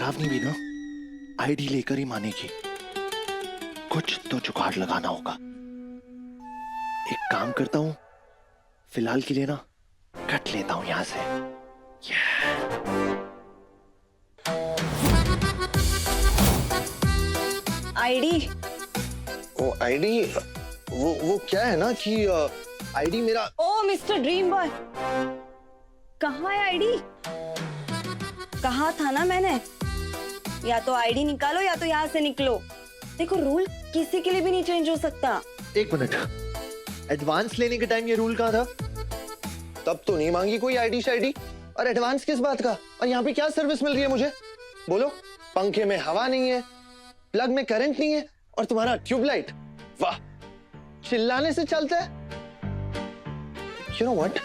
श्रावणी भी ना आईडी लेकर ही मानेगी। कुछ तो जुगाड़ लगाना होगा। एक काम करता हूं, फिलहाल के लिए ना कट लेता हूं यहां से। आईडी? वो आईडी वो क्या है ना कि आईडी मेरा। ओ मिस्टर ड्रीम बॉय, कहाँ है आईडी? कहा था ना मैंने, या तो आईडी निकालो या तो यहाँ से निकलो। देखो रूल किसी के लिए भी नहीं चेंज हो सकता। एक मिनट, एडवांस लेने के टाइम ये रूल कहाँ था? तब तो नहीं मांगी कोई आईडी शाईडी। और एडवांस किस बात का? और यहाँ पे क्या सर्विस मिल रही है मुझे? बोलो। पंखे में हवा नहीं है, प्लग में करंट नहीं है, और तुम्हारा ट्यूबलाइट, वाह, चिल्लाने से चलता है। You know what?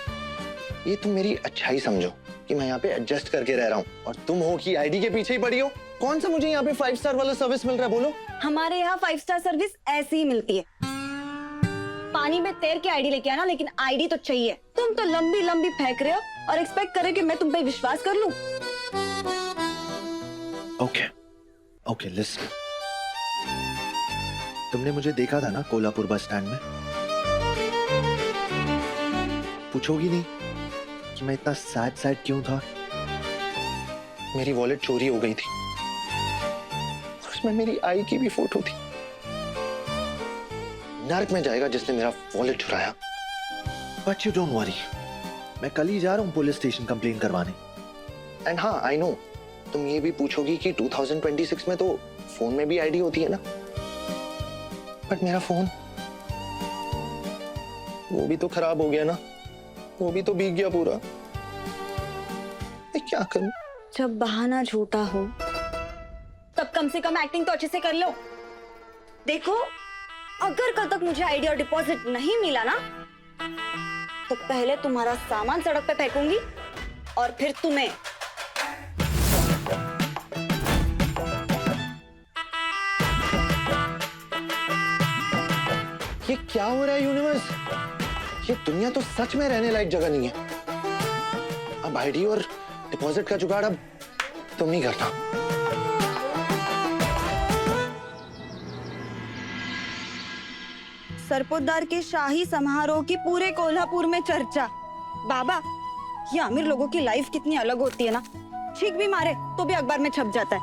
ये तुम मेरी अच्छाई समझो कि मैं यहाँ पे एडजस्ट करके रह रहा हूँ, और तुम हो कि आईडी के पीछे ही पड़ी हो। कौन सा मुझे यहाँ पे 5 स्टार वाला सर्विस मिल रहा है? बोलो। हमारे यहाँ 5 स्टार सर्विस ऐसी ही मिलती है। पानी में तैर के आईडी लेके आना, लेकिन आईडी तो चाहिए। तुम तो लंबी लंबी फेंक रहे हो और एक्सपेक्ट कर रहे हो कि मैं तुम पे विश्वास कर लूं। ओके लिसन, तुमने मुझे देखा था ना कोल्हापुर बस स्टैंड में? पूछोगी नहीं कि मैं इतना सैड क्यों था? मेरी वॉलेट चोरी हो गई थी, उसमें मेरी आई की भी फोटो थी। नर्क में जाएगा जिसने मेरा वॉलेट चुराया। बट यू डोंट वरी, मैं कल ही जा रहा हूँ पुलिस स्टेशन कंप्लेन करवाने। एंड हाँ, आई नो तुम ये भी पूछोगी कि 2026 में तो फोन में भी आईडी होती है ना। बट मेरा फोन, वो भी तो खराब हो गया ना, वो भी तो भीग गया पूरा। मैं क्या करूं? जब बहाना झूठा हो तब कम से कम एक्टिंग तो अच्छे से कर लो। देखो, अगर कल तक मुझे आईडी और डिपॉजिट नहीं मिला ना, तो पहले तुम्हारा सामान सड़क पे फेंकूंगी और फिर तुम्हें। ये क्या हो रहा है यूनिवर्स? ये दुनिया तो सच में रहने लायक जगह नहीं है। अब आईडी और डिपॉजिट का जुगाड़ अब तुम ही करना। सरपोतदार के शाही समारोह की पूरे कोल्हापुर में चर्चा। बाबा, ये अमीर लोगों की लाइफ कितनी अलग होती है ना। छींक भी मारे तो भी अखबार में छप जाता है,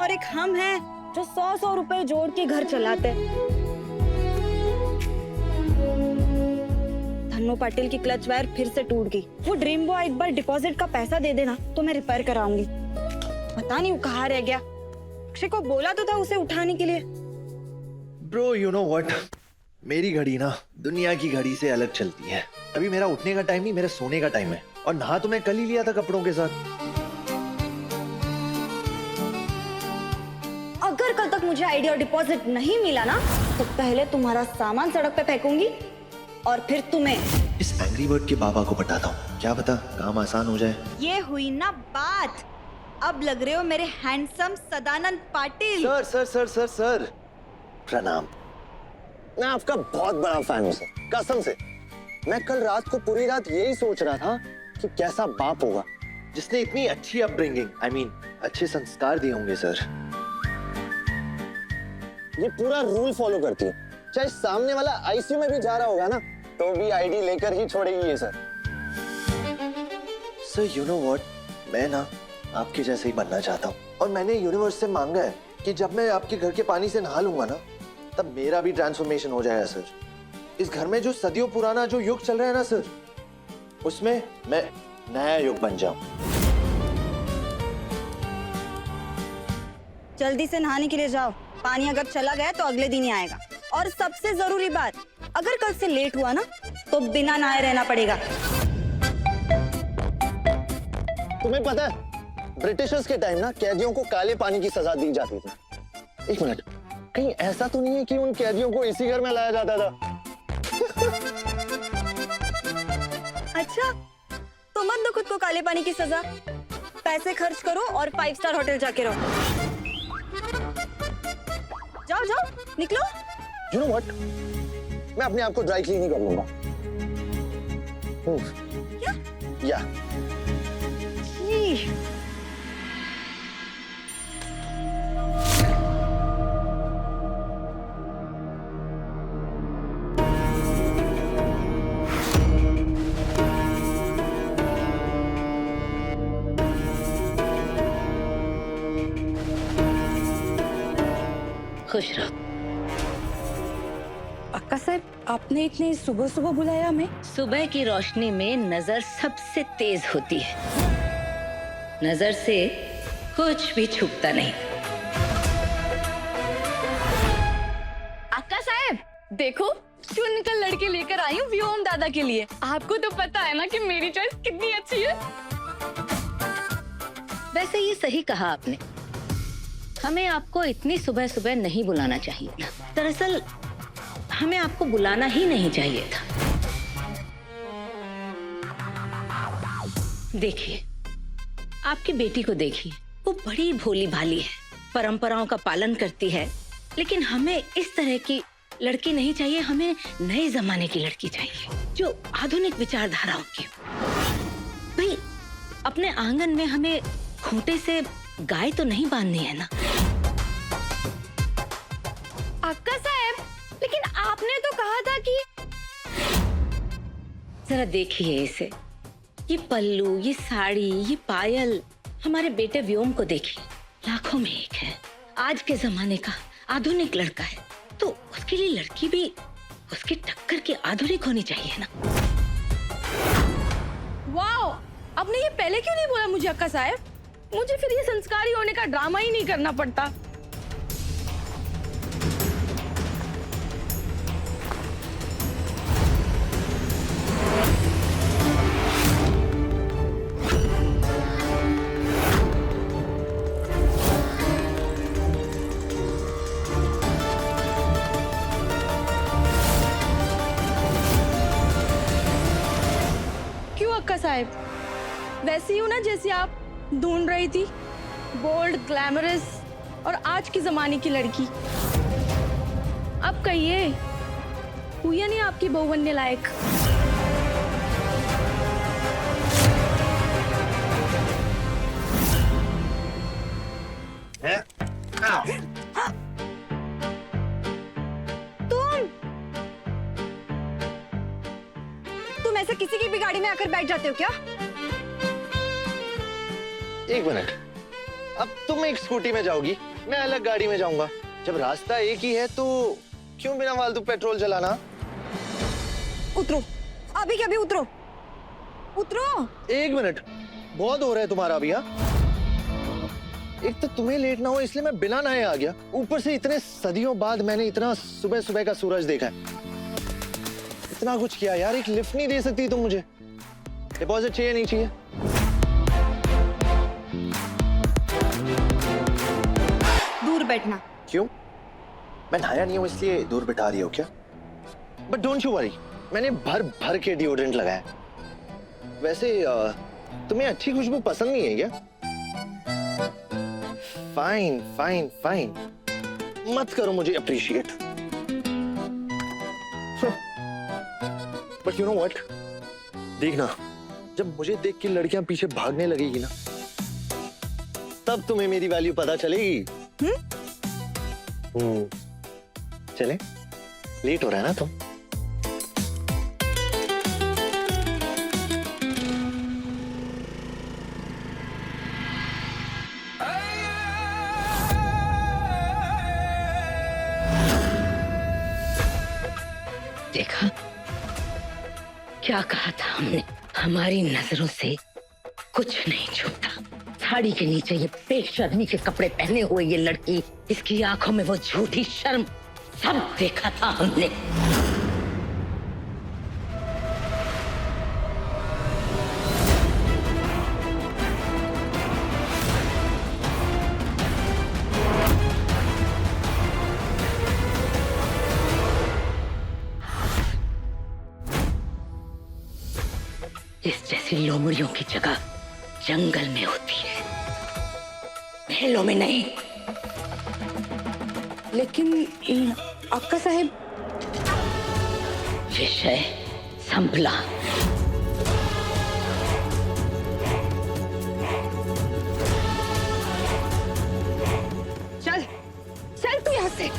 और एक हम हैं जो 100-100 रुपए जोड़ के घर चलाते हैं। धन्नो पाटिल की क्लच वायर फिर से टूट गई। वो ड्रीम बॉय एक बार डिपॉजिट का पैसा दे देना तो मैं रिपेयर कराऊंगी। पता नहीं वो कहाँ रह गया। अक्षय को बोला तो था उसे उठाने के लिए। ब्रो यू नो व्हाट, मेरी घड़ी ना दुनिया की घड़ी से अलग चलती है। अभी मेरा उठने का टाइम नहीं, मेरा सोने का टाइम है। और नहा तो मैं कल ही लिया था कपड़ों के साथ। अगर कल तक मुझे आईडी और डिपॉजिट नहीं मिला ना, तो पहले तुम्हारा सामान सड़क पे फेंकूंगी और फिर तुम्हें। इस एंग्री बर्ड के बाबा को बताता हूँ, क्या पता काम आसान हो जाए। ये हुई ना बात। अब लग रहे हो मेरे handsome Sadanand Patil. Sir sir sir sir sir प्रणाम। मैं आपका बहुत बड़ा फैन हूँ सर, कसम से। मैं कल रात को पूरी रात यही सोच रहा था कि कैसा बाप होगा जिसने इतनी अच्छी अपब्रिंगिंग, आई मीन अच्छे संस्कार दिए होंगे सर। ये पूरा रूल फॉलो करती है। चाहे सामने वाला आईसीयू में भी जा रहा होगा ना, तो भी आईडी लेकर ही छोड़ेगी ये sir. Sir you know what, मैं ना आपके जैसे ही बनना चाहता हूँ। और मैंने यूनिवर्स से मांगा है कि जब मैं आपके घर के पानी से नहा लूंगा ना, तब मेरा भी ट्रांसफॉर्मेशन हो जाएगा सर। इस घर में जो सदियों पुराना जो युग चल रहा है ना सर, उसमें मैं नया युग बन जाऊं। जल्दी से नहाने के लिए जाओ। पानी अगर चला गया तो अगले दिन ही आएगा। और सबसे जरूरी बात, अगर कल से लेट हुआ ना, तो बिना नहाए रहना पड़ेगा। तुम्हें पता है, ब्रिटिशर्स के टाइम ना कैदियों को काले पानी की सजा दी जाती थी। एक मिनट, कहीं ऐसा तो नहीं है कि उन कैदियों को इसी घर में लाया जाता था? अच्छा, तो मत दो खुद को काले पानी की सजा। पैसे खर्च करो और 5 स्टार होटल जाके रहो। जाओ जाओ, निकलो। You know what? मैं अपने आप को ड्राई क्लीन ही कर लूंगा। क्या? या। खुश रहो। अक्का साहब, आपने इतने सुबह सुबह बुलाया हमें? सुबह की रोशनी में नजर सबसे तेज होती है। नजर से कुछ भी छुपता नहीं। अक्का साहब, देखो चुनकर लड़के लेकर आई हूँ व्योम दादा के लिए। आपको तो पता है ना कि मेरी चॉइस कितनी अच्छी है। वैसे ये सही कहा आपने, हमें आपको इतनी सुबह सुबह नहीं बुलाना चाहिए था। दरअसल हमें आपको बुलाना ही नहीं चाहिए था। देखिए, आपकी बेटी को देखिए, वो बड़ी भोली भाली है, परंपराओं का पालन करती है, लेकिन हमें इस तरह की लड़की नहीं चाहिए। हमें नए जमाने की लड़की चाहिए जो आधुनिक विचारधाराओं की। भाई, अपने आंगन में हमें खूंटे से गाय तो नहीं बांधनी है ना। अक्का साहब, लेकिन आपने तो कहा था कि जरा देखिए इसे, ये पल्लू, ये साड़ी, ये पायल, हमारे बेटे व्योम को देखिए, लाखों में एक है, आज के जमाने का आधुनिक लड़का है, तो उसके लिए लड़की भी उसकी टक्कर की आधुनिक होनी चाहिए ना। वाओ, आपने ये पहले क्यों नहीं बोला मुझे अक्का साहब? मुझे फिर ये संस्कारी होने का ड्रामा ही नहीं करना पड़ता। क्यों अक्का साहब? वैसी हूँ ना जैसी आप ढूंढ रही थी, बोल्ड, ग्लैमरस और आज के जमाने की लड़की। अब कहिए, हुई या नहीं आपकी बहू बनने लायक? तुम ऐसे किसी की भी गाड़ी में आकर बैठ जाते हो क्या? एक मिनट, अब तुम एक स्कूटी में जाओगी, मैं अलग गाड़ी में जाऊंगा। जब रास्ता एक ही है तो क्यों बिना फालतू पेट्रोल जलाना? उतरो, अभी के अभी उतरो, उतरो। एक मिनट, बहुत हो रहा है तुम्हारा अभी। हाँ, एक तो तुम्हें लेट ना हो इसलिए मैं बिना नहाए आ गया, ऊपर से इतने सदियों बाद मैंने इतना सुबह सुबह का सूरज देखा है। इतना कुछ किया यार, एक लिफ्ट नहीं दे सकती तुम मुझे? डिपॉजिट चाहिए नहीं चाहिए? दूर बैठना। क्यों? मैं नहाया नहीं हूं इसलिए दूर बिठा रही हो क्या? बट डोंट यू वरी, मैंने भर भर के डिओड्रेंट लगाया। वैसे तुम्हें अच्छी खुशबू पसंद नहीं है क्या? फाइन फाइन फाइन, मत करो मुझे appreciate. But you know what, देखना, जब मुझे देख के लड़कियां पीछे भागने लगेगी ना, तब तुम्हें मेरी वैल्यू पता चलेगी। चले, लेट हो रहा है ना तुम? देखा, क्या कहा था हमने, हमारी नजरों से कुछ नहीं छूटा। साड़ी के नीचे ये बेशर्मी के कपड़े पहने हुए ये लड़की, इसकी आंखों में वो झूठी शर्म, सब देखा था हमने। इस जैसी लोमड़ियों की जगह जंगल में होती है, महलों में नहीं। लेकिन अक्का साहब, विषय संभला। चल चल तू यहाँ से।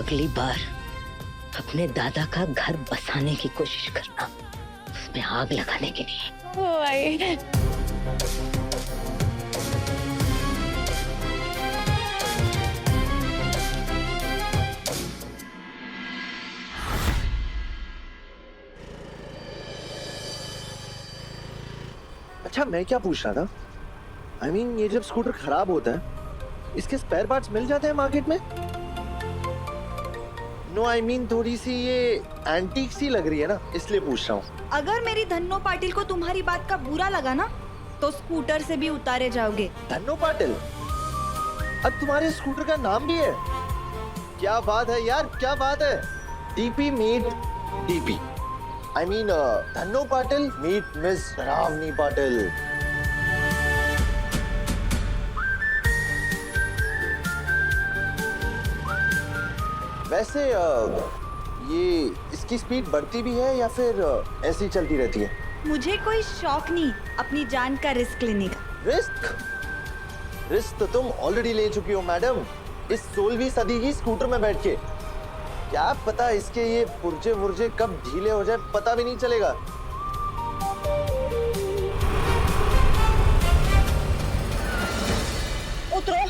अगली बार अपने दादा का घर बसाने की कोशिश करना, उसमें आग लगाने के लिए। ओ आई। अच्छा, मैं क्या पूछ रहा था? I mean, ये जब स्कूटर खराब होता है, इसके स्पेयर पार्ट्स मिल जाते हैं मार्केट में? नो, आई मीन थोड़ी सी ये एंटीक सी लग रही है ना, इसलिए पूछ रहा हूँ। अगर मेरी धन्नो पाटिल को तुम्हारी बात का बुरा लगा ना, तो स्कूटर से भी उतारे जाओगे। धन्नो पाटिल? अब तुम्हारे स्कूटर का नाम भी है? क्या बात है यार, क्या बात है। DP meet DP, I mean Dhanno Patil meet miss Ravni Patil. वैसे ये इसकी स्पीड बढ़ती भी है या फिर ऐसी चलती रहती है? मुझे कोई शौक नहीं अपनी जान का रिस्क लेने का। रिस्क? रिस्क तो तुम ऑलरेडी ले चुकी हो मैडम, इस 16वीं सदी की स्कूटर में बैठ के। क्या पता इसके ये पुर्जे वुर्जे कब ढीले हो जाए, पता भी नहीं चलेगा। उतरो,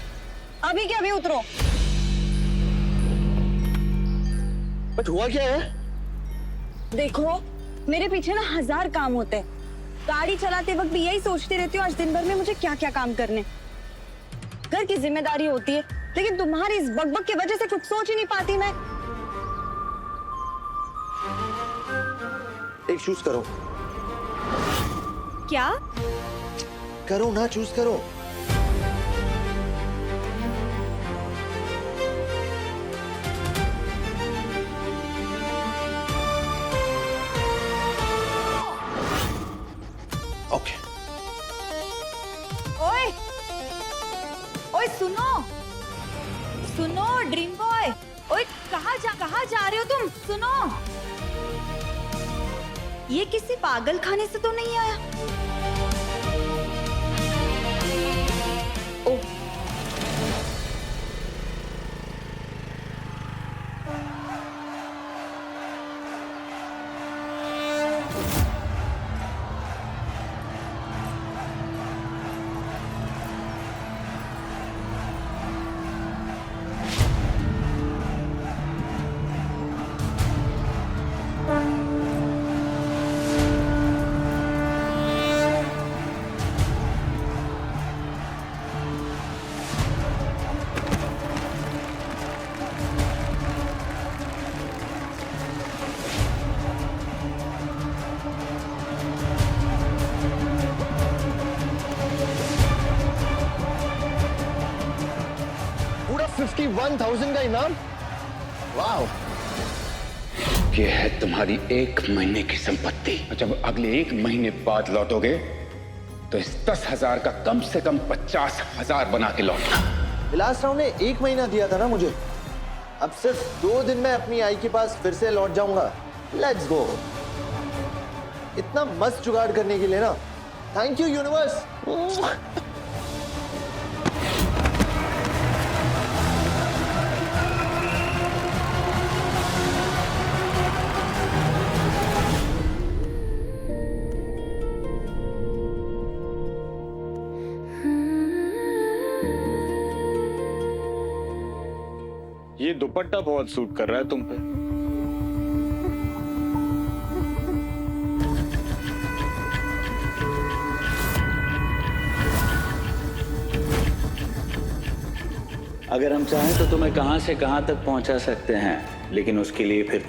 अभी के अभी उतरो। बट हुआ क्या है? देखो, मेरे पीछे ना 1000 काम होते हैं। गाड़ी चलाते वक्त भी यही सोचती रहती हूँ आज दिन भर में मुझे क्या क्या काम करने। घर की जिम्मेदारी होती है, लेकिन तुम्हारी इस बकबक की वजह से कुछ सोच ही नहीं पाती मैं। एक चूज करो। क्या? करो ना, चूज करो। ओके। ओए, ओए सुनो, सुनो ड्रीम बॉय। ओए कहाँ जा रहे हो तुम? सुनो, ये किसी पागल खाने से तो नहीं आया? ओ, पूरा 51,000 का इनाम। वाह। ये है तुम्हारी 1 महीने की संपत्ति। जब अगले 1 महीने बाद लौटोगे तो इस 10,000 का कम से कम 50,000 बना के लौटना। विलास राव ने 1 महीना दिया था ना मुझे। अब सिर्फ 2 दिन में अपनी आई के पास फिर से लौट जाऊंगा। Let's go. इतना मस्त जुगाड़ करने के लिए ना, थैंक यू यूनिवर्स। ये दुपट्टा बहुत सूट कर रहा है तुम पे। अगर हम चाहें तो तुम्हें कहां से कहां तक पहुंचा सकते हैं, लेकिन उसके लिए फिर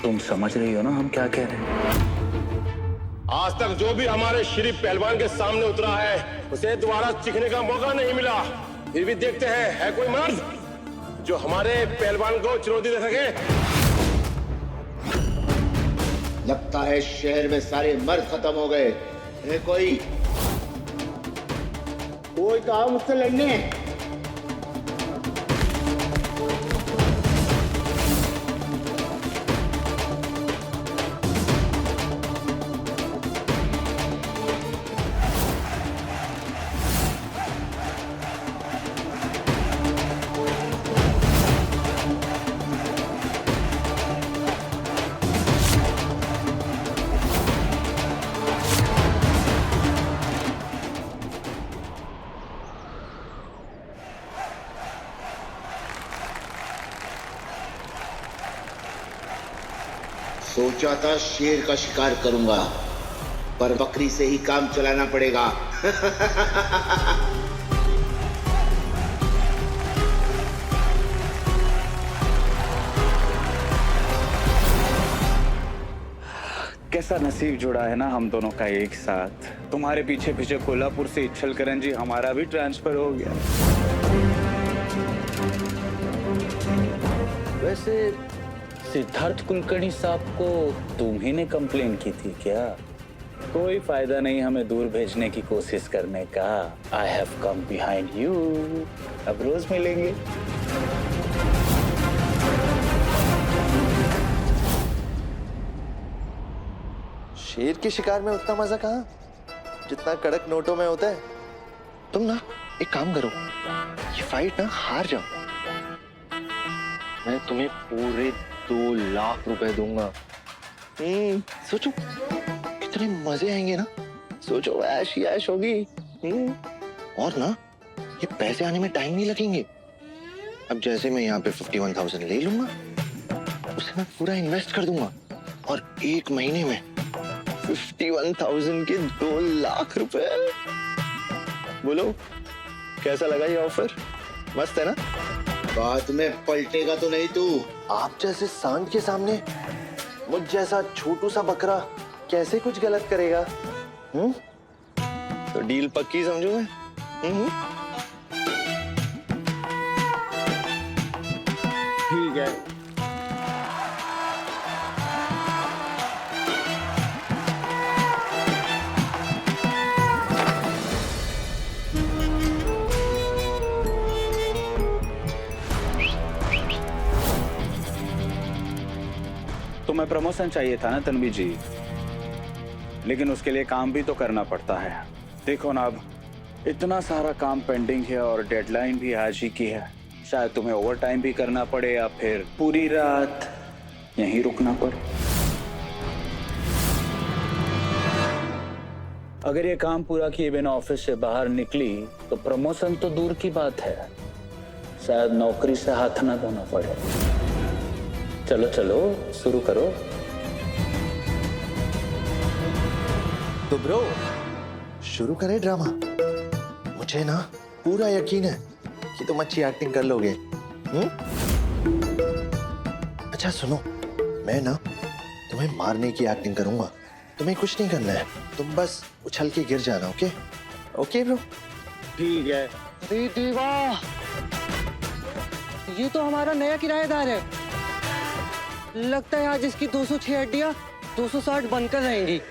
तुम समझ रही हो ना हम क्या कह रहे हैं। आज तक जो भी हमारे श्री पहलवान के सामने उतरा है उसे दोबारा चिखने का मौका नहीं मिला। फिर भी देखते हैं है कोई मर्द जो हमारे पहलवान को चुनौती दे सके। लगता है शहर में सारे मर्द खत्म हो गए। है कोई कहा मुझसे लड़ने? चाहता शेर का शिकार करूंगा, पर बकरी से ही काम चलाना पड़ेगा। कैसा नसीब जुड़ा है ना हम दोनों का एक साथ। तुम्हारे पीछे पीछे कोल्हापुर से इच्छलकरण जी हमारा भी ट्रांसफर हो गया। वैसे सिद्धार्थ कुलकर्णी साहब को तुम ही ने कंप्लेन की थी क्या? कोई फायदा नहीं हमें दूर भेजने की कोशिश करने का। I have come behind you. अब रोज मिलेंगे। शेर के शिकार में उतना मजा कहाँ जितना कड़क नोटों में होता है। तुम ना एक काम करो, ये फाइट ना हार जाओ, मैं तुम्हें पूरे 2 लाख रुपए दूंगा। सोचो कितने मजे आएंगे ना, सोचो ऐश ही ऐश होगी। और ना ये पैसे आने में टाइम नहीं लगेंगे। अब जैसे मैं यहाँ पे 51,000 ले लूंगा, उसे मैं पूरा इन्वेस्ट कर दूंगा और 1 महीने में 51,000 के 2 लाख रुपए। बोलो कैसा लगा ये ऑफर? मस्त है ना? बाद में पलटेगा तो नहीं तू। आप जैसे सांड के सामने मुझ जैसा छोटू सा बकरा कैसे कुछ गलत करेगा? तो डील पक्की समझो मैं। ठीक है। तुम्हें प्रमोशन चाहिए था ना तन्वी जी, लेकिन उसके लिए काम भी तो करना पड़ता है। देखो ना, अब इतना सारा काम पेंडिंग है और डेडलाइन भी आज ही की है। शायद तुम्हें ओवर टाइम भी करना पड़े या फिर पूरी रात यहीं रुकना पड़े। अगर ये काम पूरा किए बिना ऑफिस से बाहर निकली तो प्रमोशन तो दूर की बात है, शायद नौकरी से हाथ ना धोना पड़े। चलो चलो शुरू करो। तो ब्रो शुरू करें ड्रामा। मुझे ना पूरा यकीन है कि तुम अच्छी एक्टिंग कर लोगे। अच्छा सुनो, मैं ना तुम्हें मारने की एक्टिंग करूंगा। तुम्हें कुछ नहीं करना है, तुम बस उछल के गिर जाना। Okay okay bro? ठीक है। अरे देवा, ये तो हमारा नया किराएदार है। लगता है आज इसकी 206 हड्डियां 260 बनकर रहेंगी।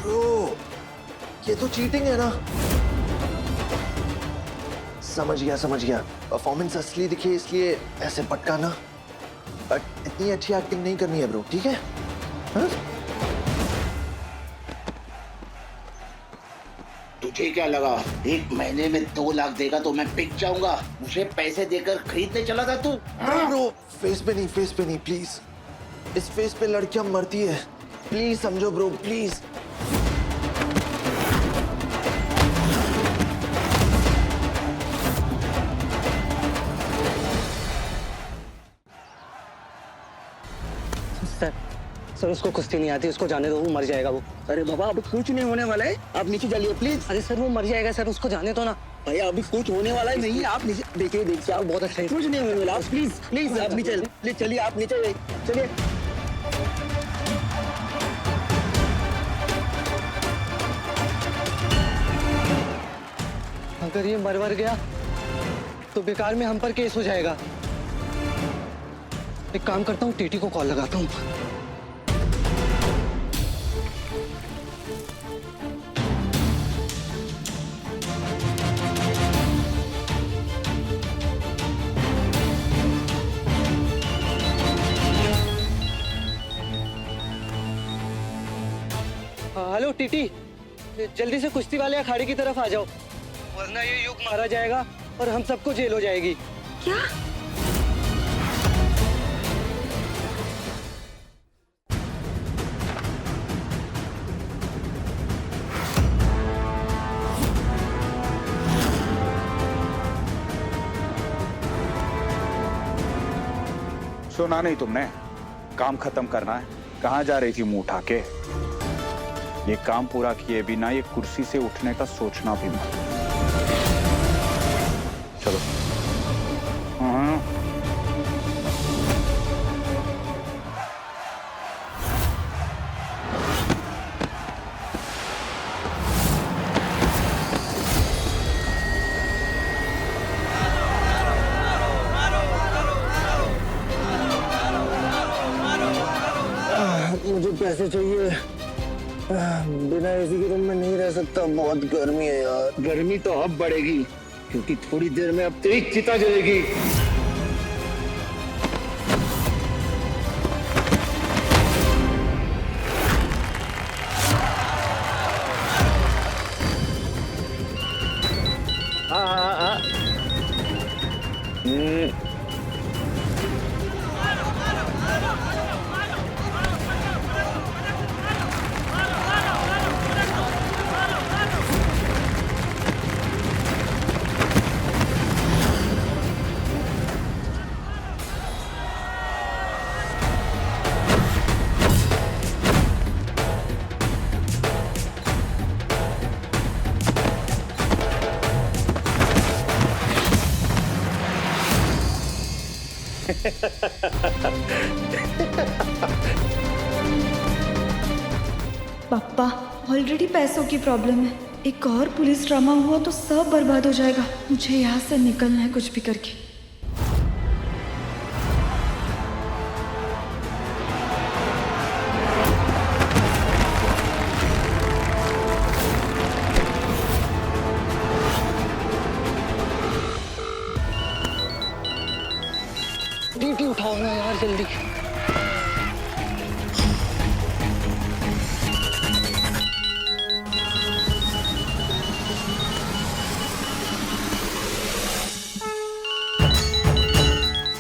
ब्रो ये तो चीटिंग है ना। समझ गया, परफॉर्मेंस असली दिखे इसलिए ऐसे पटकाना, बट इतनी अच्छी एक्टिंग नहीं करनी है ब्रो, ठीक है? हाँ? तुझे क्या लगा 1 महीने में 2 लाख देगा तो मैं पिक जाऊंगा? मुझे पैसे देकर खरीदने चला था तू? ब्रो फेस पे नहीं प्लीज। इस फेस पे लड़कियां मरती है, प्लीज समझो ब्रो, प्लीज। सर उसको कुश्ती नहीं आती, उसको जाने दो, वो मर जाएगा वो। अरे बाबा अभी कुछ नहीं होने वाला है, आप नीचे चलिए प्लीज। अरे सर वो मर जाएगा सर, उसको जाने दो ना। भैया अभी कुछ होने वाला है नहीं, आप नीचे देखिए आप बहुत अच्छा है, कुछ नहीं होने वाला। आप प्लीज आप नीचे चलिए, आप नीचे चलिए। अगर ये मर गया तो बेकार में हम पर केस हो जाएगा। एक काम करता हूँ, टीटी को कॉल लगाता हूँ। टीटी, जल्दी से कुश्ती वाले अखाड़े की तरफ आ जाओ, वरना ये युग मारा जाएगा और हम सबको जेल हो जाएगी। क्या? सुना नहीं तुमने? काम खत्म करना है। कहाँ जा रही थी मुंह उठा के? ये काम पूरा किए बिना ये कुर्सी से उठने का सोचना भी मत। चलो। हाँ। मुझे पैसे चाहिए, बिना एसी के रूम में नहीं रह सकता, बहुत गर्मी है यार। गर्मी तो अब बढ़ेगी, क्योंकि थोड़ी देर में अब तेरी चिता जलेगी। पापा, ऑलरेडी पैसों की प्रॉब्लम है, एक और पुलिस ड्रामा हुआ तो सब बर्बाद हो जाएगा। मुझे यहाँ से निकलना है कुछ भी करके। टीटी उठाओ ना यार जल्दी।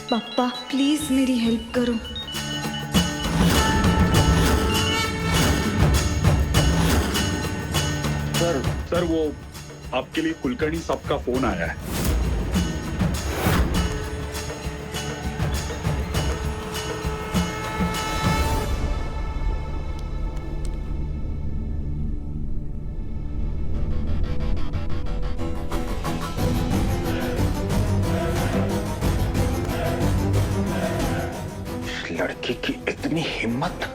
पापा प्लीज मेरी हेल्प करो। सर वो आपके लिए कुलकर्णी साहब का फोन आया है। लड़की की इतनी हिम्मत।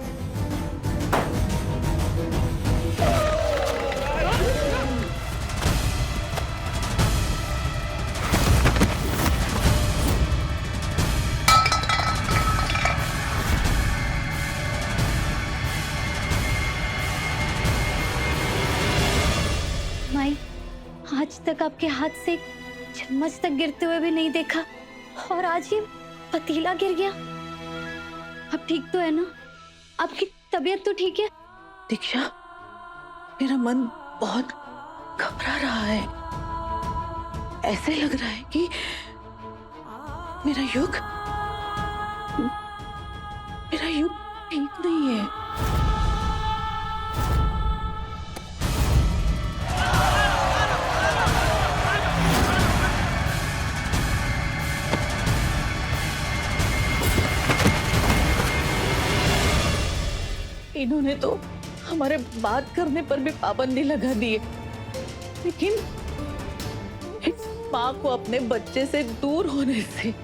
माई, आज तक आपके हाथ से चम्मच तक गिरते हुए भी नहीं देखा, और आज ये पतीला गिर गया। अब ठीक तो है ना? आपकी तबीयत तो ठीक है? दीक्षा, मेरा मन बहुत घबरा रहा है। ऐसे लग रहा है कि मेरा युग ठीक नहीं है। इन्होंने तो हमारे बात करने पर भी पाबंदी लगा दी है, लेकिन इस माँ को अपने बच्चे से दूर होने से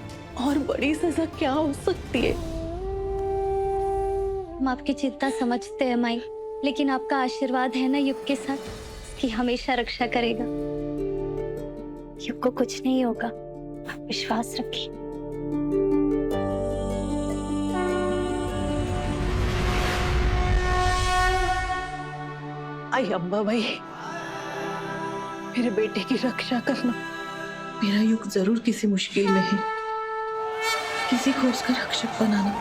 और बड़ी सजा क्या हो सकती है? हम आपकी चिंता समझते हैं माई, लेकिन आपका आशीर्वाद है ना युग के साथ, इसकी हमेशा रक्षा करेगा। युग को कुछ नहीं होगा, आप विश्वास रखिए। आई अम्बा भाई, मेरे बेटे की रक्षा करना। मेरा युग जरूर किसी मुश्किल में है, किसी को उसका रक्षक बनाना।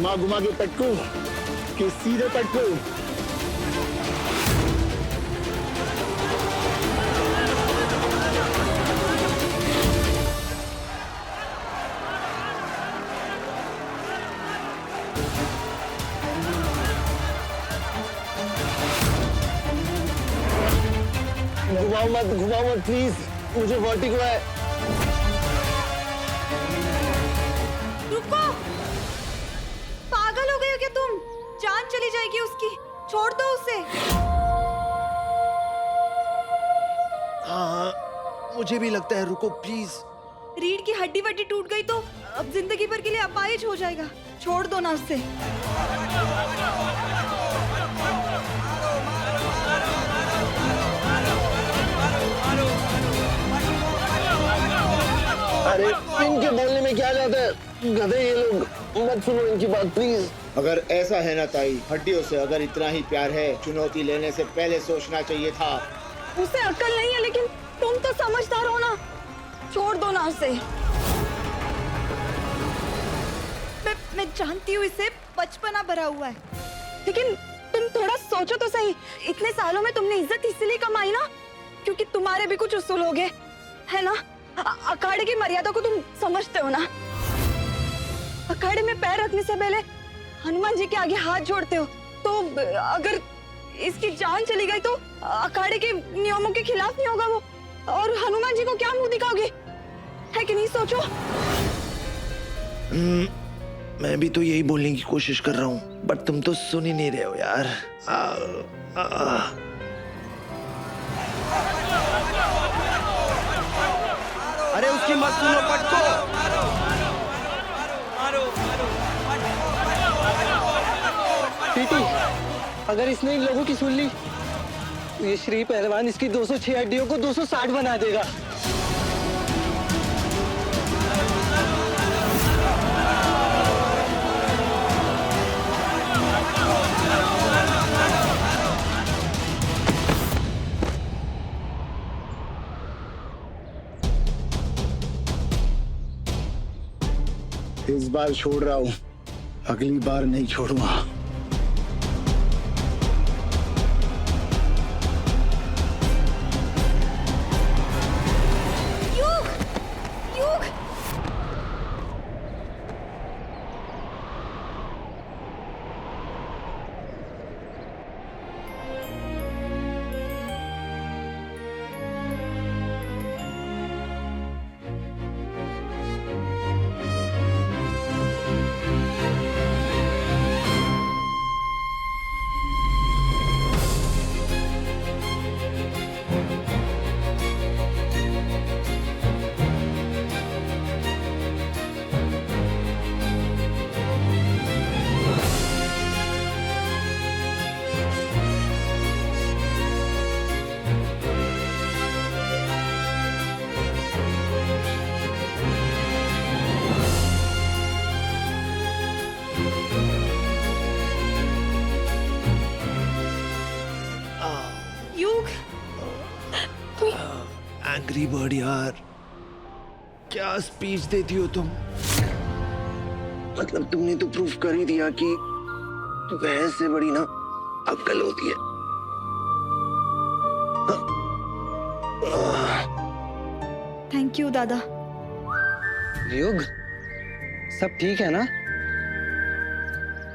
घुमा घुमा के पटकू कि सीधे पटकू? घुमाओ मत प्लीज, मुझे वर्टिगो है। रुको, पागल हो गए हो क्या तुम? जान चली जाएगी उसकी, छोड़ दो उसे। हाँ, मुझे भी लगता है, रुको प्लीज। रीढ़ की हड्डी वड्डी टूट गई तो अब जिंदगी भर के लिए अपाहिज हो जाएगा, छोड़ दो ना उसे। अरे इनके बोलने में क्या जाता है, गधे ये लोग, मत सुनो इनकी बात प्लीज। अगर ऐसा है ना ताई, हड्डियों से अगर इतना ही प्यार है, चुनौती लेने से पहले सोचना चाहिए था। उसे अक्ल नहीं है, लेकिन तुम तो समझदार हो ना, छोड़ दो ना उसे। मैं जानती हूँ इसे बचपना भरा हुआ है, लेकिन तुम थोड़ा सोचो तो सही। इतने सालों में तुमने इज्जत इसलिए कमाई ना क्योंकि तुम्हारे भी कुछ उसूल हो गए, है ना? अखाड़े की मर्यादा को तुम समझते हो ना? अखाड़े में पैर रखने से पहले हनुमान जी के आगे हाथ जोड़ते हो, तो अगर इसकी जान चली गई तो अखाड़े के नियमों के खिलाफ नहीं होगा वो, और हनुमान जी को क्या मुंह दिखाओगे? है कि नहीं? सोचो। मैं भी तो यही बोलने की कोशिश कर रहा हूँ, बट तुम तो सुन ही नहीं रहे हो यार। अरे उसकी मत सुनो, पटको। टीटी, अगर इसने इन लोगों की सुन ली तो ये श्री पहलवान इसकी 206 हड्डियों को 260 बना देगा। इस बार छोड़ रहा हूँ, अगली बार नहीं छोड़ूंगा। युग! युग! एंग्री बर्ड यार, क्या स्पीच देती हो तुम? मतलब तुमने तो प्रूफ कर ही दिया कि भैंस से बड़ी ना अक्ल होती है। थैंक यू दादा। युग, सब ठीक है ना?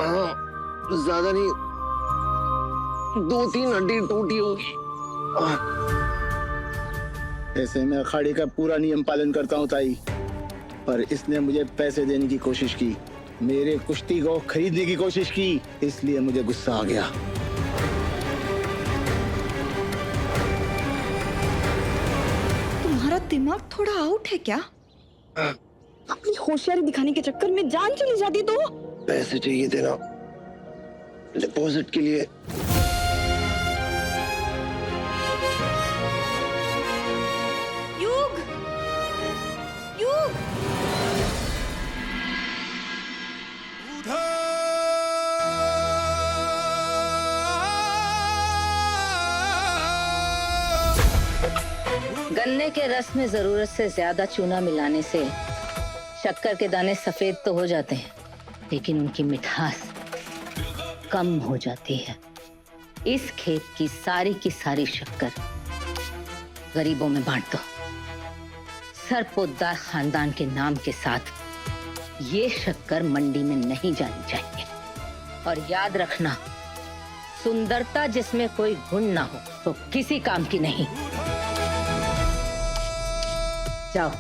हाँ, ज्यादा नहीं, 2-3 हड्डी टूटी होगी। ऐसे मैं अखाड़े का पूरा नियम पालन करता हूँ ताई, पर इसने मुझे पैसे देने की कोशिश की, मेरे कुश्ती को खरीदने की कोशिश की, इसलिए मुझे गुस्सा आ गया। तुम्हारा दिमाग थोड़ा आउट है क्या? अपनी होशियारी दिखाने के चक्कर में जान चली जाती तो? पैसे चाहिए थे ना डिपॉजिट के लिए। युग! युग! गन्ने के रस में जरूरत से ज्यादा चूना मिलाने से शक्कर के दाने सफेद तो हो जाते हैं, लेकिन उनकी मिठास कम हो जाती है। इस खेत की सारी शक्कर गरीबों में बांट दो। सरपोतदार खानदान के नाम के साथ ये शक्कर मंडी में नहीं जानी चाहिए। और याद रखना, सुंदरता जिसमें कोई गुण ना हो तो किसी काम की नहीं। जाओ।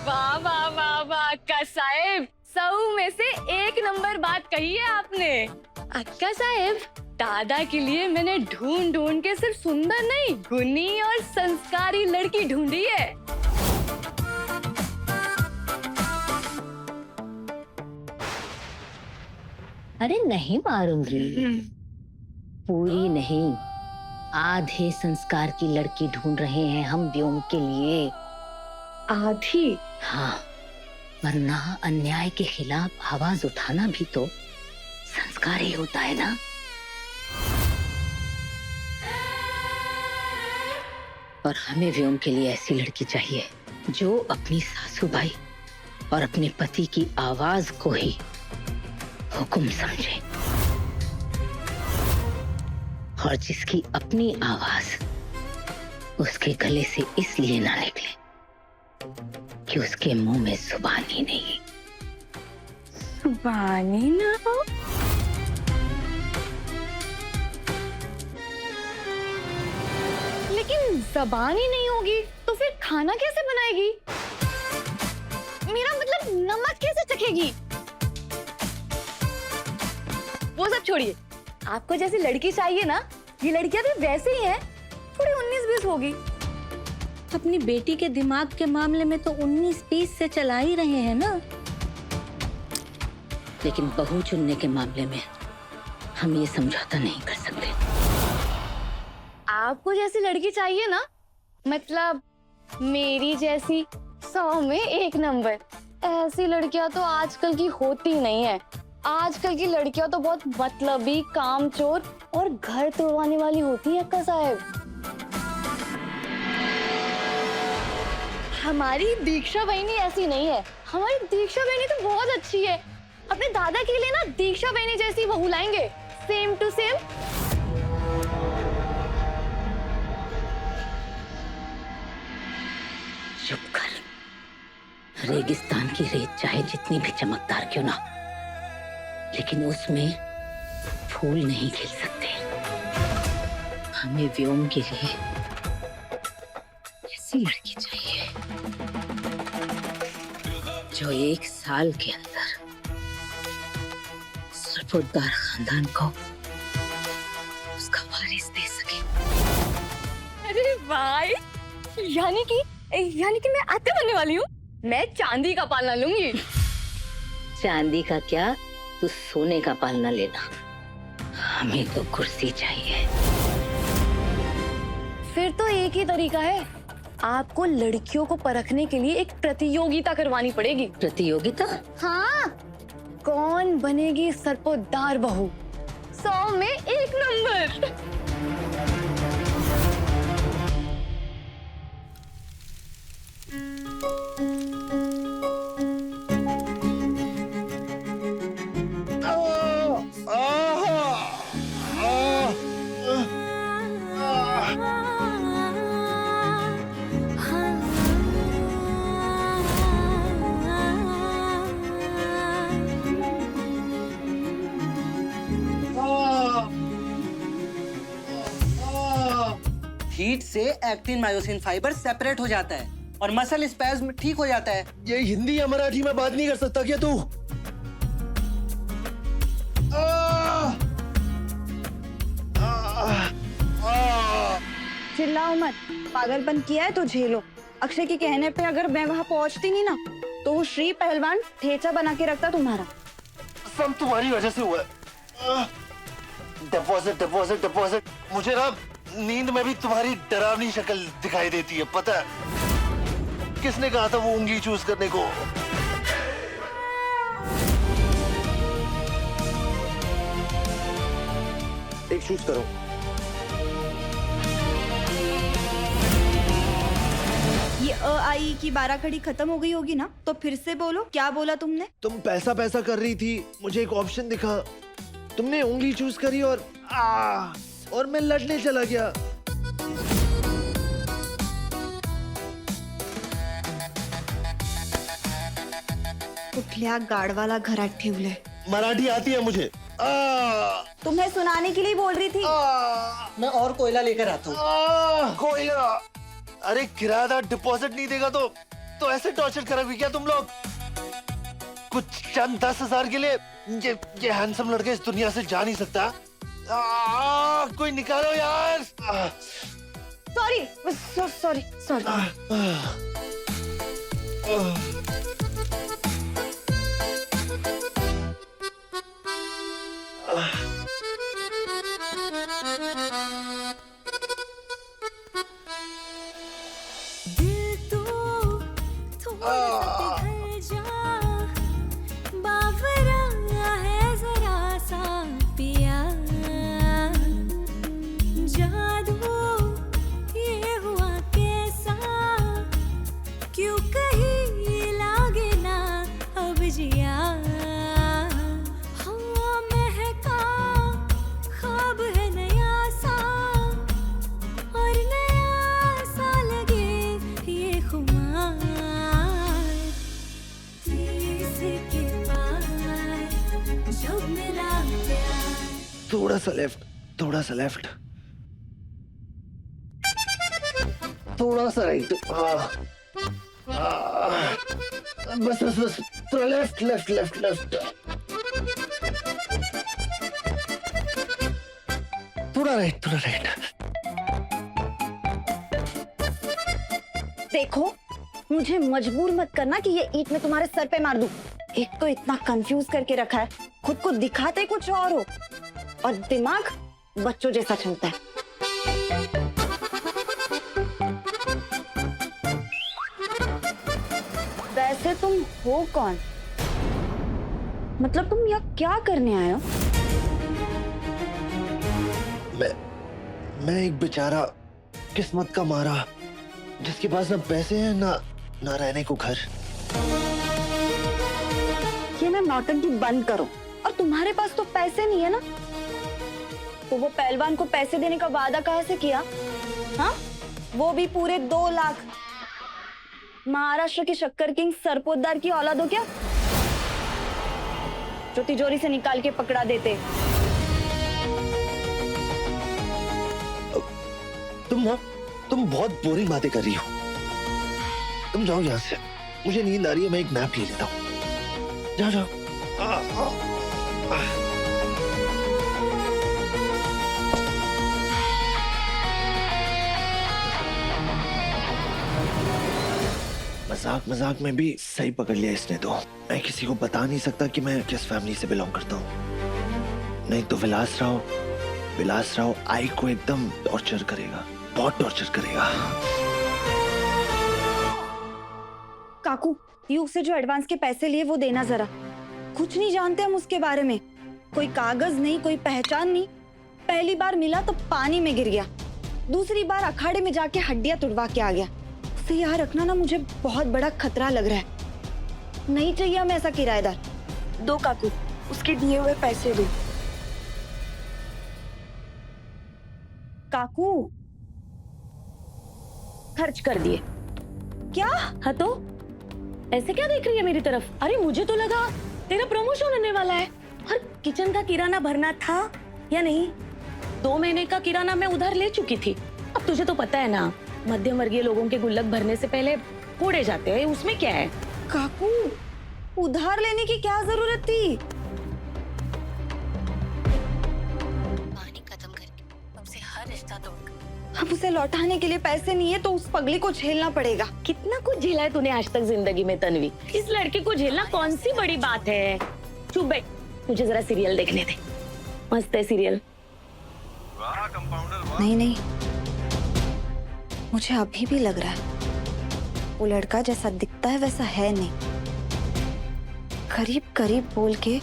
वाह वाह वाह वाह अक्का साहेब, 100 में से 1 नंबर बात कही है आपने। अक्का साहेब, दादा के लिए मैंने ढूंढ ढूंढ के सिर्फ सुंदर नहीं, गुणी और संस्कारी लड़की ढूंढी है। अरे नहीं मारूंगी, पूरी नहीं, आधे संस्कार की लड़की ढूंढ रहे हैं हम व्योम के लिए। आधी? हाँ, वरना अन्याय के खिलाफ आवाज उठाना भी तो संस्कार ही होता है ना। और हमें व्योम के लिए ऐसी लड़की चाहिए जो अपनी सासू भाई और अपने पति की आवाज को ही हुक्म समझे, और जिसकी अपनी आवाज उसके गले से इसलिए ना निकले कि उसके मुंह में जुबान ही नहीं। जुबान ही ना हो? लेकिन जबान ही नहीं होगी तो फिर खाना कैसे बनाएगी? मेरा मतलब नमक कैसे चखेगी? वो सब छोड़िए, आपको जैसी लड़की चाहिए ना, ये लड़कियां भी वैसे ही हैं, थोड़ी 19-20 होगी। अपनी बेटी के दिमाग के मामले में तो 19-20 से चला ही रहे हैं ना, लेकिन बहू चुनने के मामले में हम ये समझौता नहीं कर सकते। आपको जैसी लड़की चाहिए ना, मतलब मेरी जैसी 100 में 1 नंबर। ऐसी लड़कियां तो आजकल की होती नहीं है। आजकल की लड़कियां तो बहुत मतलबी, कामचोर और घर तोड़वाने वाली होती है अक्का साहब। हमारी दीक्षा बहनी ऐसी नहीं है। हमारी दीक्षा बहनी तो बहुत अच्छी है। अपने दादा के लिए ना दीक्षा बहनी जैसी बहू लाएंगे, सेम टू सेम। चुप कर। रेगिस्तान की रेत चाहे जितनी भी चमकदार क्यों ना, लेकिन उसमें फूल नहीं खिल सकते। हमें व्योम के लिए ऐसी लड़की चाहिए जो 1 साल के अंदर सरपोतदार खानदान को उसका वारिस दे सके। अरे भाई, यानी कि मैं आते बनने वाली हूँ। मैं चांदी का पालना लूंगी। चांदी का क्या, तू सोने का पालना लेना। हमें तो कुर्सी चाहिए। फिर तो एक ही तरीका है, आपको लड़कियों को परखने के लिए एक प्रतियोगिता करवानी पड़ेगी। प्रतियोगिता? हाँ, कौन बनेगी सरपोतदार बहू, 100 में 1 नंबर। हीट से एक्टिन मायोसिन फाइबर सेपरेट हो जाता है और मसल स्पैज्म ठीक हो जाता है। ये हिंदी या मराठी में बात नहीं कर सकता क्या तू? चिल्लाओ मत, पागलपन किया है तो झेलो। अक्षय के कहने पे अगर मैं वहां पहुंचती नहीं ना, तो वो श्री पहलवान ठेचा बना के रखता तुम्हारा। सब तुम्हारी वजह से हुआ है। Deposit deposit deposit. मुझे ना नींद में भी तुम्हारी डरावनी शक्ल दिखाई देती है, पता है? किसने कहा था वो उंगली चूज करने को? एक चूज करो। ये अ आई की 12 खड़ी खत्म हो गई होगी ना, तो फिर से बोलो, क्या बोला तुमने? तुम पैसा पैसा कर रही थी, मुझे एक ऑप्शन दिखा, तुमने उंगली चूज करी और मैं लड़ने चला गया। कुठल्या गाडवाला घरात ठेवले? मराठी आती है मुझे। तुम्हें सुनाने के लिए बोल रही थी। मैं और कोयला लेकर आता हूँ। कोयला। अरे किराएदार डिपॉजिट नहीं देगा तो ऐसे टॉर्चर करोगे क्या तुम लोग? कुछ चंद 10,000 के लिए ये हैंडसम लड़के इस दुनिया से जा नहीं सकता। कोई निकालो यार। Sorry sorry sorry. थोड़ा सा लेफ्ट, थोड़ा सा लेफ्ट, थोड़ा सा राइट। बस बस बस, थोड़ा लेफ्ट लेफ्ट लेफ्ट लेफ्ट, थोड़ा राइट थोड़ा राइट। देखो, मुझे मजबूर मत करना कि ये ईंट मैं तुम्हारे सर पे मार दूं। एक तो इतना कंफ्यूज करके रखा है, खुद को दिखाते कुछ और हो और दिमाग बच्चों जैसा चलता है। वैसे तुम हो कौन? मतलब तुम यहाँ क्या करने आए हो? मैं एक बेचारा किस्मत का मारा जिसके पास ना पैसे हैं ना रहने को घर। ये ना नौटंकी बंद करो। और तुम्हारे पास तो पैसे नहीं है ना, तो वो पहलवान को पैसे देने का वादा कहाँ से किया? हाँ, वो भी पूरे 2 लाख। महाराष्ट्र की शक्कर किंग सरपोतदार की औलाद हो क्या, जो तिजोरी से निकाल के पकड़ा देते? तुम बहुत बोरिंग बातें कर रही हो। तुम जाओ यहाँ से, मुझे नींद आ रही है, मैं एक नैप ले लेता हूँ। जाओ जाओ। मजाक में भी सही पकड़ लिया इसने तो। मैं किसी को बता नहीं सकता कि मैं किस फैमिली से बिलोंग करता हूँ। नहीं तो विलास राव आई को एकदम टॉर्चर करेगा, बहुत टॉर्चर करेगा। काकू, यू से जो एडवांस के पैसे लिए वो देना जरा। कुछ नहीं जानते हम उसके बारे में, कोई कागज नहीं, कोई पहचान नहीं। पहली बार मिला तो पानी में गिर गया, दूसरी बार अखाड़े में जाके हड्डियां तुड़वा के आ गया। उसे यहाँ रखना ना मुझे बहुत बड़ा खतरा लग रहा है। नहीं चाहिए हमें ऐसा किराएदार। दो काकू, उसके दिए हुए पैसे दो। काकू, खर्च कर दिए। क्या? हाँ तो ऐसे क्या देख रही है मेरी तरफ? अरे मुझे तो लगा तेरा प्रमोशन होने वाला है। और किचन का किराना भरना था या नहीं? 2 महीने का किराना मैं उधार ले चुकी थी। अब तुझे तो पता है ना, मध्यम वर्गीय लोगों के गुल्लक भरने से पहले फोड़े जाते हैं, उसमें क्या है? काकू, उधार लेने की क्या जरूरत थी? पानी खत्म करके तुमसे हर रिश्ता तोड़कर अब उसे लौटाने के लिए पैसे नहीं है तो उस पगली को झेलना पड़ेगा। कितना कुछ झेला है तूने आज तक जिंदगी में तन्वी। इस लड़के को झेलना कौन सी बड़ी बात है? चुप बैठ, मुझे जरा सीरियल देखने दे। मस्त है सीरियल। नहीं, मुझे अभी भी लग रहा है वो लड़का जैसा दिखता है वैसा है नहीं। करीब करीब बोल के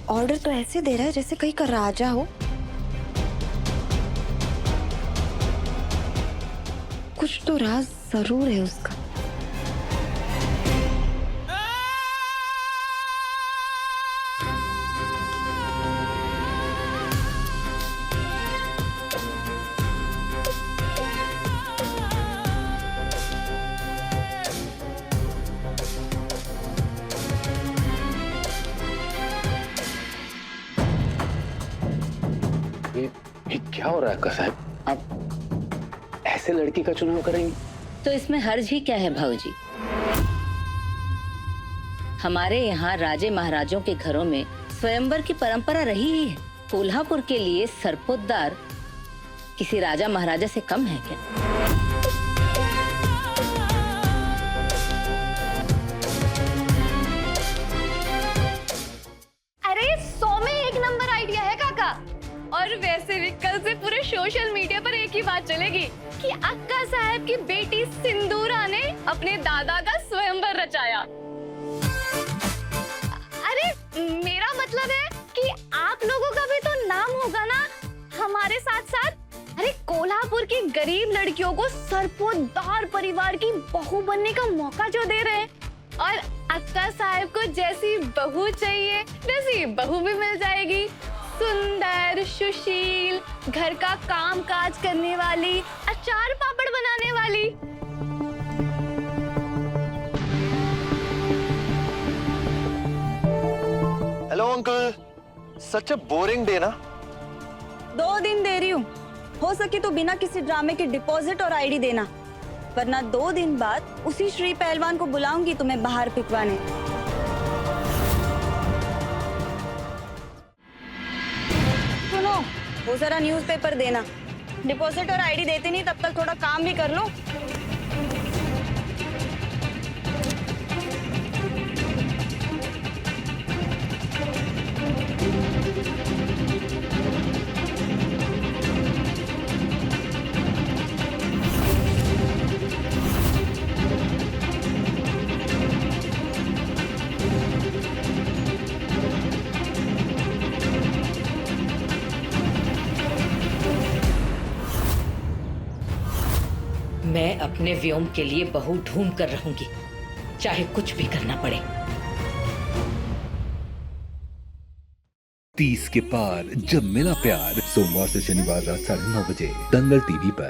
ऑर्डर तो ऐसे दे रहा है जैसे कहीं का राजा हो। कुछ तो राज जरूर है उसका। क्या हो रहा है अक्का साहब? आप ऐसे लड़की का चुनाव करेंगे? तो इसमें हर्ज ही क्या है भाऊजी? हमारे यहाँ राजे महाराजों के घरों में स्वयंवर की परंपरा रही ही है। कोल्हापुर के लिए सरपोतदार किसी राजा महाराजा से कम है क्या? अरे 100 में 1 नंबर आइडिया है काका। और वैसे भी कल से पूरे सोशल मीडिया पर एक ही बात चलेगी कि अक्का साहब की बेटी सिंदूरा ने अपने दादा का स्वयंवर रचाया। अरे मेरा मतलब है कि आप लोगों का भी तो नाम होगा ना हमारे साथ साथ। अरे कोल्हापुर की गरीब लड़कियों को सरपोतदार परिवार की बहू बनने का मौका जो दे रहे हैं, और अक्का साहब को जैसी बहू चाहिए वैसी बहू भी मिल जाएगी। सुंदर, सुशील, घर का काम काज करने वाली, अचार पापड़ बनाने वाली। हेलो अंकल, सच अ बोरिंग डे ना? 2 दिन दे रही हूँ, हो सके तो बिना किसी ड्रामे के डिपॉजिट और आईडी देना, वरना 2 दिन बाद उसी श्री पहलवान को बुलाऊंगी तुम्हें बाहर पिटवाने। सुनो, वो जरा न्यूज़पेपर देना। डिपॉजिट और आईडी देते नहीं तब तक थोड़ा काम भी कर लो। मैं अपने व्योम के लिए बहू ढूंढ कर रहूंगी, चाहे कुछ भी करना पड़े। 30 के पार जब मिला प्यार, सोमवार से शनिवार रात 9:30 बजे दंगल टीवी पर।